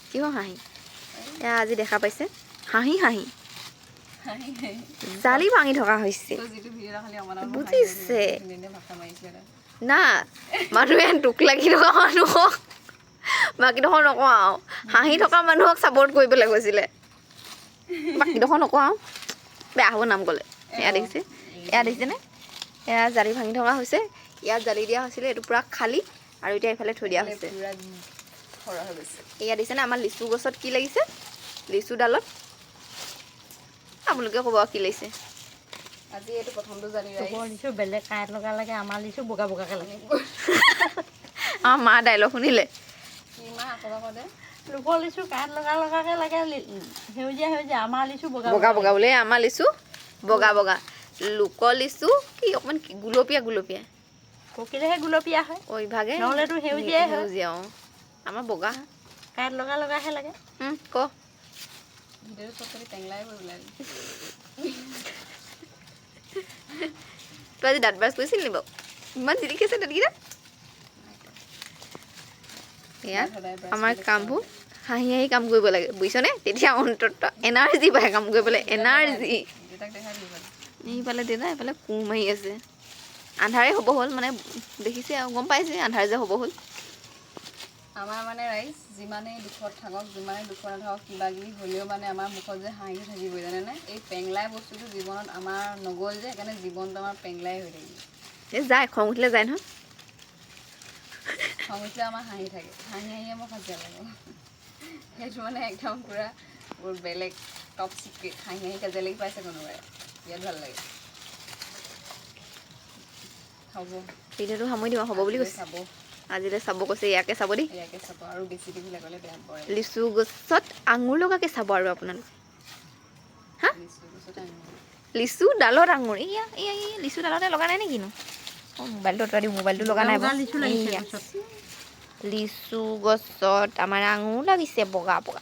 কিহৰ হাঁহি এয়া আজি দেখা পাইছে হাঁহি হাঁহি জালি ভাঙি থকা হৈছে বুজিছে না মানুহে দুখ লাগি থকা মানুহক বাকীডোখৰ নকওঁ আৰু হাঁহি থকা মানুহক ছাপৰ্ট কৰিবলৈ গৈছিলে বাকীডোখৰ নকওঁ আৰু বেয়া হ'ব নাম ক'লে এয়া দেখিছেনে এয়া জালি ভাঙি থকা হৈছে ইয়াত জালি দিয়া হৈছিলে এইটো পূৰা খালী আৰু এতিয়া এইফালে থৈ দিয়া হৈছে এয়া দেখিছেনে আমাৰ লিচু গছত কি লাগিছে লিচুডালত আপোনালোকে ক'ব কি লাগিছে আজি এইটো প্ৰথমটো জালি লিচু বেলেগ কাঁইট লগা লাগে আমাৰ লিচু বগা বগাকৈ লাগে আমাৰ মা ডাইলগ শুনিলে কি মা আকৌ দে লোকৰ লিচু কাঁইট লগা লগাকৈ লাগে সেউজীয়া সেউজীয়া আমাৰ লিচু বগা বগা বগা বোলে আমাৰ লিচু বগা বগা লোকৰ লিচু কি অকণমান গুলপীয়া গুলপীয়া পকিলেহে গুলপীয়া হয় ইভাগে নহ'লেতো সেউজীয়াই সেউজীয়া অঁ আমাৰ বগা কাঁইট লগা লগাহে লাগে ক ভিডিঅ'টো চব কৰি টেংলাই হৈ ওলালি তই আজি দাঁত ব্ৰাছ কৰিছিল নি বাৰু ইমান জিলিকিছে দাঁতকেইটা এয়া আমাৰ কামবোৰ হাঁহি হাঁহি কাম কৰিব লাগে বুজিছনে তেতিয়া অন্তত এনাৰ্জি পায় কাম কৰিবলৈ এনাৰ্জি এইফালে দেউতা এইফালে কোৰ মাৰি আছে আন্ধাৰে হ'ব হ'ল মানে দেখিছে আৰু গম পাইছে আন্ধাৰ যে হ'ব হ'ল আমাৰ মানে ৰাইজ যিমানেই দুখত থাকক যিমানেই দুখত নাথাকক কিবা কিবি হ'লেও মানে আমাৰ মুখত যে হাঁহি থাকিবই জানেনে এই পেংলাই বস্তুটো জীৱনত আমাৰ নগ'ল যে সেইকাৰণে জীৱনটো আমাৰ পেংলাই হৈ থাকিব এই যায় খং উঠিলে যায় নহয় খং উঠিলে আমাৰ হাঁহি থাকে হাঁহি হাঁহিয়ে মই সজ্জা লাগিব সেইটো মানে একদম পূৰা বৰ বেলেগ টপ চিক্ৰেট হাঁহি হাঁহি কাজিয়া লাগি পাইছে কোনোবাই ইয়াত ভাল লাগে হ'ব ভিডিঅ'টো সামৰি দিওঁ হ'ব বুলি কৈছে চাব আজিলৈ চাব কৈছে ইয়াকে চাব দেই ইয়াকে চাব আৰু বেছি দেখিলে গ'লে বেয়া পৰে লিচু গছত আঙুৰ লগাকৈ চাব আৰু আপোনালোকে হা লিচু ডালত আঙুৰ এয়া এয়া লিচু ডালতে লগা নাই নেকিনো অঁ মোবাইলটো অঁতৰাই দিওঁ মোবাইলটো লগা নাই লিচু গছত আমাৰ আঙুৰ লাগিছে বগা বগা